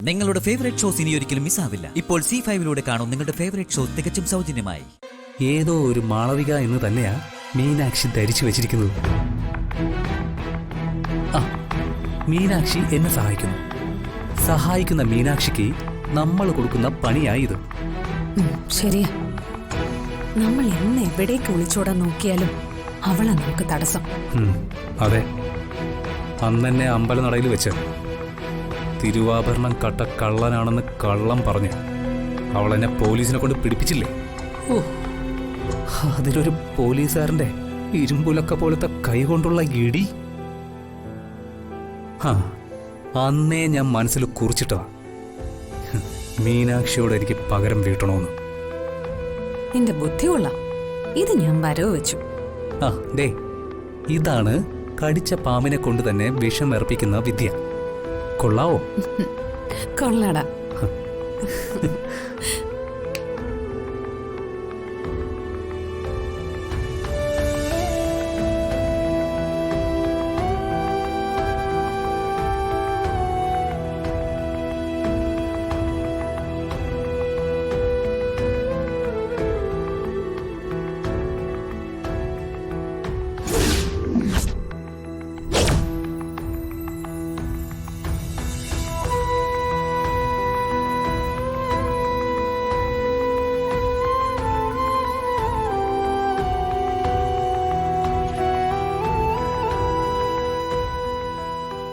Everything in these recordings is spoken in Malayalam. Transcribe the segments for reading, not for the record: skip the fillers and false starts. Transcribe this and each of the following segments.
നിങ്ങളുടെ ഫേവറേറ്റ് ഷോസ് ഇനി ഒരിക്കലും മിസ്സാവില്ല. ഇപ്പോൾ C5 കാണും നിങ്ങളുടെ ഫേവറേറ്റ് ഷോ തികച്ചും സൗജന്യമായി. ഏതോ ഒരു മാളവിക എന്ന് തന്നെയാ മീനാക്ഷി ധരിച്ചു വെച്ചിരിക്കുന്നത്. മീനാക്ഷി എന്നെ സഹായിക്കുന്ന മീനാക്ഷിക്ക് നമ്മൾ കൊടുക്കുന്ന പണിയായത്. ശരിയാ, നമ്മൾ എന്ന് എവിടേക്ക് ഒളിച്ചോടാൻ നോക്കിയാലും അവളെ നമുക്ക് തടസ്സം. അതെ, അന്നെന്നെ അമ്പലനടയിൽ വെച്ച് തിരുവാഭരണം കട്ട കള്ളനാണെന്ന് കള്ളം പറഞ്ഞ് അവളെന്നെ പോലീസിനെ കൊണ്ട് പിടിപ്പിച്ചില്ലേ? ഓ, അതിലൊരു പോലീസുകാരന്റെ ഇരുമ്പുലക്ക പോലത്തെ കൈകൊണ്ടുള്ള ഇടി. അന്നേ ഞാൻ മനസ്സിൽ കുറിച്ചിട്ടതാ, മീനാക്ഷിയോട് എനിക്ക് പകരം വീട്ടണോന്ന്. നിന്റെ ബുദ്ധി കൊള്ളാം, ഇത് ഞാൻ വരവ് വെച്ചു. ഇതാണ് കടിച്ച പാമ്പിനെ കൊണ്ട് തന്നെ വിഷമേർപ്പിക്കുന്ന വിദ്യ. കൊള്ളാവോ? കൊള്ളാടാ.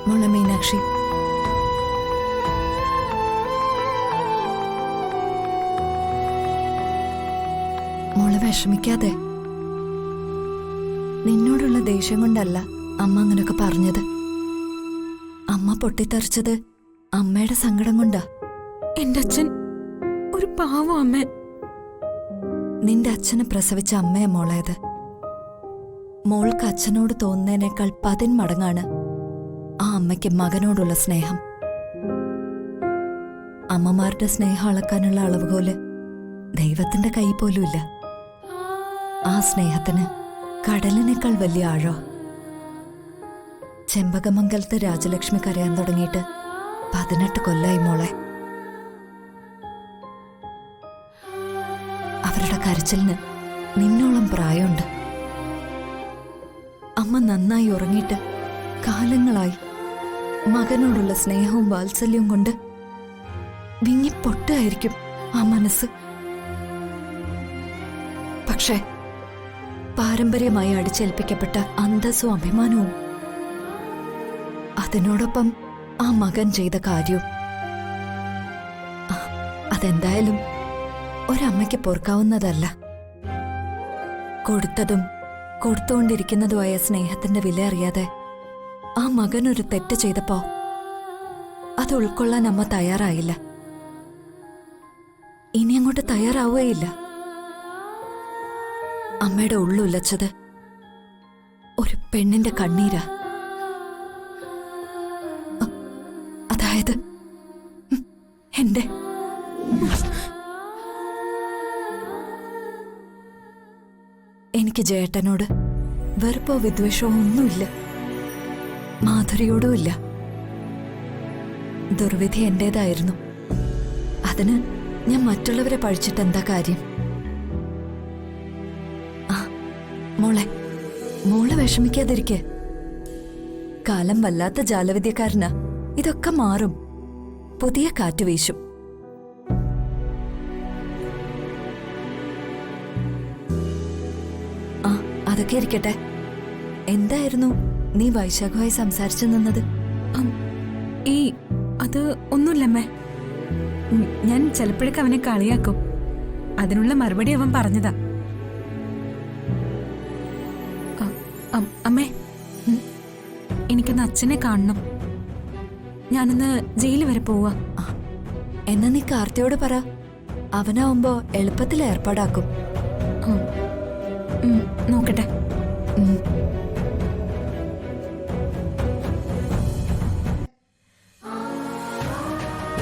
മോളെ മീനാക്ഷി, മോളെ വിഷമിക്കാതെ. നിന്നോടുള്ള ദേഷ്യം കൊണ്ടല്ല അമ്മ അങ്ങനൊക്കെ പറഞ്ഞത്. അമ്മ പൊട്ടിത്തെറിച്ചത് അമ്മയുടെ സങ്കടം കൊണ്ടാ. എന്റെ അച്ഛൻ ഒരു പാവം അമ്മ. നിന്റെ അച്ഛനെ പ്രസവിച്ച അമ്മയാ മോളേത്. മോൾക്ക് അച്ഛനോട് തോന്നുന്നതിനേക്കാൾ 10 മടങ്ങാണ് ആ അമ്മയ്ക്ക് മകനോടുള്ള സ്നേഹം. അമ്മമാരുടെ സ്നേഹം അളക്കാനുള്ള അളവുകോല് ദൈവത്തിന്റെ കൈ പോലുമില്ല. ആ സ്നേഹത്തിന് കടലിനേക്കാൾ വലിയ ആഴോ. ചെമ്പകമംഗലത്ത് രാജലക്ഷ്മി കരയാൻ തുടങ്ങിയിട്ട് 18 കൊല്ലായി മോളെ. അവരുടെ കരച്ചിലിന് നിന്നോളം പ്രായമുണ്ട്. അമ്മ നന്നായി ഉറങ്ങിയിട്ട് കാലങ്ങളായി മകനോടുള്ള സ്നേഹവും വാത്സല്യവും കൊണ്ട് വിങ്ങിപ്പൊട്ടായിരിക്കും ആ മനസ്സ്. പക്ഷേ പാരമ്പര്യമായി അടിച്ചേൽപ്പിക്കപ്പെട്ട അന്തസ്സും അഭിമാനവും അതിനോടൊപ്പം ആ മകൻ ചെയ്ത കാര്യവും അതെന്തായാലും ഒരമ്മയ്ക്ക് പൊറുക്കാവുന്നതല്ല. കൊടുത്തതും കൊടുത്തുകൊണ്ടിരിക്കുന്നതുമായ സ്നേഹത്തിന്റെ വില അറിയാതെ ആ മകനൊരു തെറ്റ് ചെയ്തപ്പോ അത് ഉൾക്കൊള്ളാൻ അമ്മ തയ്യാറായില്ല. ഇനി അങ്ങോട്ട് തയ്യാറാവുകയില്ല. അമ്മയുടെ ഉള്ളുലച്ചത് ഒരു പെണ്ണിന്റെ കണ്ണീരാ. അതായത് എന്റെ എനിക്ക് ജേട്ടനോട് വെറുപ്പോ വിദ്വേഷമോ ഒന്നുമില്ല. മാധുരിയോടുമില്ല. ദുർവിധി എന്റേതായിരുന്നു. അതിന് ഞാൻ മറ്റുള്ളവരെ പഴിച്ചിട്ട് എന്താ കാര്യം? മോളെ വിഷമിക്കാതിരിക്കെ. കാലം വല്ലാത്ത ജാലവിദ്യക്കാരനാ. ഇതൊക്കെ മാറും. പുതിയ കാറ്റ് വീശും. അതൊക്കെ ഇരിക്കട്ടെ. എന്തായിരുന്നു നീ വൈശാഖുമായി സംസാരിച്ചു നിന്നത്? അത് ഒന്നുമില്ലമ്മേ. ഞാൻ ചിലപ്പോഴൊക്കെ അവനെ കളിയാക്കും. അതിനുള്ള മറുപടി അവൻ പറഞ്ഞതാ. അമ്മേ, എനിക്കൊന്ന് അച്ഛനെ കാണണം. ഞാനിന്ന് ജയില് വരെ പോവാ. എന്നാ നീ കാർത്തിയോട് പറ. അവനാവുമ്പോ എളുപ്പത്തിൽ ഏർപ്പാടാക്കും. നോക്കട്ടെ.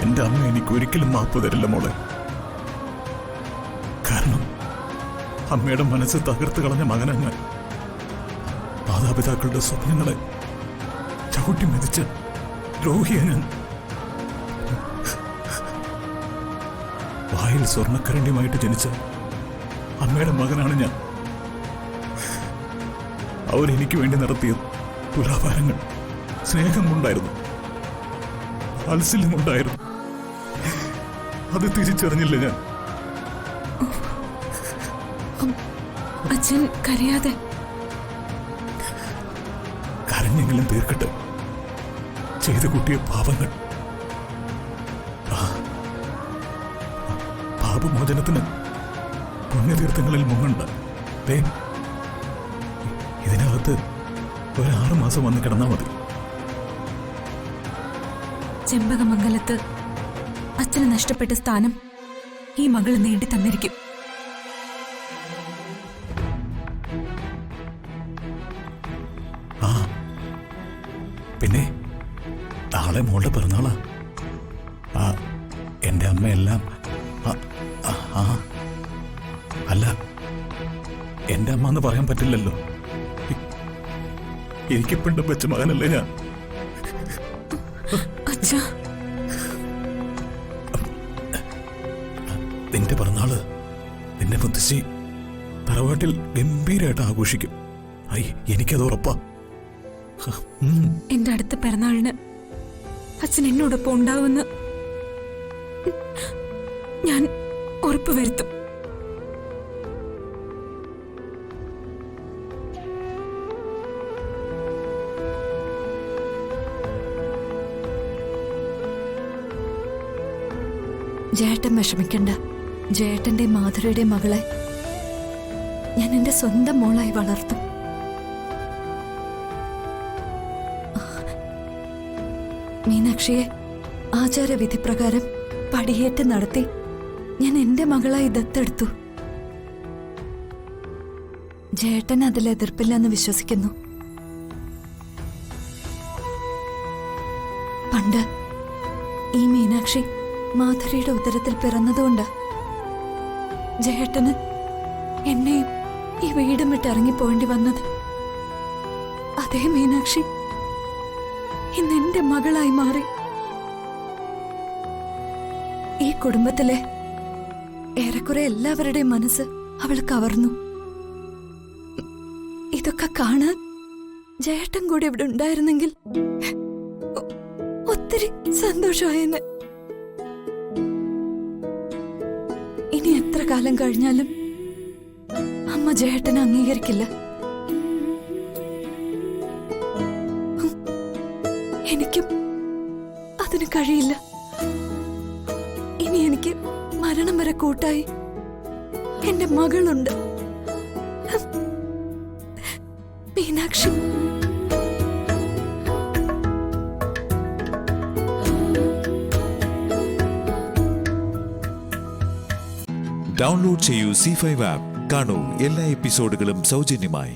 എന്റെ അമ്മ എനിക്ക് ഒരിക്കലും മാപ്പ് തരില്ല മോളെ. കാരണം അമ്മയുടെ മനസ്സ് തകർത്ത് കളഞ്ഞ മകനാ ഞാൻ. മാതാപിതാക്കളുടെ സ്വപ്നങ്ങളെ ചവിട്ടി മെതിച്ച് ദ്രോഹിയാ ഞാൻ. കയ്യിൽ സ്വർണ്ണക്കരണ്ടിയുമായിട്ട് ജനിച്ച അമ്മയുടെ മകനാണ് ഞാൻ. അവരെനിക്ക് വേണ്ടി നടത്തിയ തുലാഭാരങ്ങൾ സ്നേഹം കൊണ്ടായിരുന്നു, വാത്സല്യം കൊണ്ടായിരുന്നു. അത് തിരിച്ചറിഞ്ഞില്ല ഞാൻ. അച്ഛൻ കരയാതെ. കരഞ്ഞെങ്കിലും തീർക്കട്ടെ ചെയ്തു കൂട്ടിയ പാപങ്ങൾ. പാപമോചനത്തിന് പുണ്യതീർത്ഥങ്ങളിൽ മുങ്ങണ്ട. ഇതിനകത്ത് ഒരു 6 മാസം വന്ന് കിടന്നാൽ മതി. ചെമ്പകമംഗലത്ത് അച്ഛന് നഷ്ടപ്പെട്ട സ്ഥാനം ഈ മകൾ നേടി തന്നിരിക്കും. ആ പിന്നെ നാളെ മോളുടെ പിറന്നാളാ. എന്റെ അമ്മയെല്ലാം അല്ല, എന്റെ അമ്മ എന്ന് പറയാൻ പറ്റില്ലല്ലോ. എനിക്ക് പിണ്ടം വെച്ച മകനല്ലേ ഞാൻ. അച്ഛാ, നിന്റെ പിറന്നാള് നിന്റെ മുത്തശ്ശി തറവാട്ടിൽ ഗംഭീരമായിട്ട് ആഘോഷിക്കും. എനിക്കത് ഉറപ്പാ. എന്റെ അടുത്ത പിറന്നാളിന് അച്ഛൻ എന്നോടൊപ്പം ഉണ്ടാവുമെന്ന് ഞാൻ ഉറപ്പുവരുത്തും. ജേട്ടൻ വിഷമിക്കണ്ട. ജേട്ടന്റെ മാധുരിയുടെ മകളെ ഞാൻ എന്റെ സ്വന്തം മോളായി വളർത്തും. മീനാക്ഷിയെ ആചാരവിധിപ്രകാരം പടിയേറ്റ് നടത്തി ഞാൻ എന്റെ മകളായി ദത്തെടുത്തു. ജേട്ടൻ അതിൽ എതിർപ്പില്ലെന്ന് വിശ്വസിക്കുന്നു. പണ്ട് ഈ മീനാക്ഷി മാധുരിയുടെ ഉദരത്തിൽ പിറന്നതുകൊണ്ട് ജേട്ടന് എന്നെയും ഈ വീടും വിട്ട് ഇറങ്ങിപ്പോണ്ടി വന്നത്. അതേ മീനാക്ഷി ഇന്ന് എന്റെ മകളായി മാറി. ഈ കുടുംബത്തിലെ ഏറെക്കുറെ എല്ലാവരുടെയും മനസ്സ് അവൾ കവർന്നു. ഇതൊക്കെ കാണാൻ ജേട്ടൻ കൂടി ഇവിടെ ഉണ്ടായിരുന്നെങ്കിൽ ഒത്തിരി സന്തോഷമായെന്ന്. ഇനി എത്ര കാലം കഴിഞ്ഞാലും അമ്മ ജേട്ടനെ അംഗീകരിക്കില്ല. എനിക്കും അതിന് കഴിയില്ല. ഇനി എനിക്ക് മരണം വരെ കൂട്ടായി എന്റെ മകളുണ്ട്, മീനാക്ഷി. ഡൗൺലോഡ് ചെയ്യൂ C5 ആപ്പ്. കാണൂ എല്ലാ എപ്പിസോഡുകളും സൗജന്യമായി.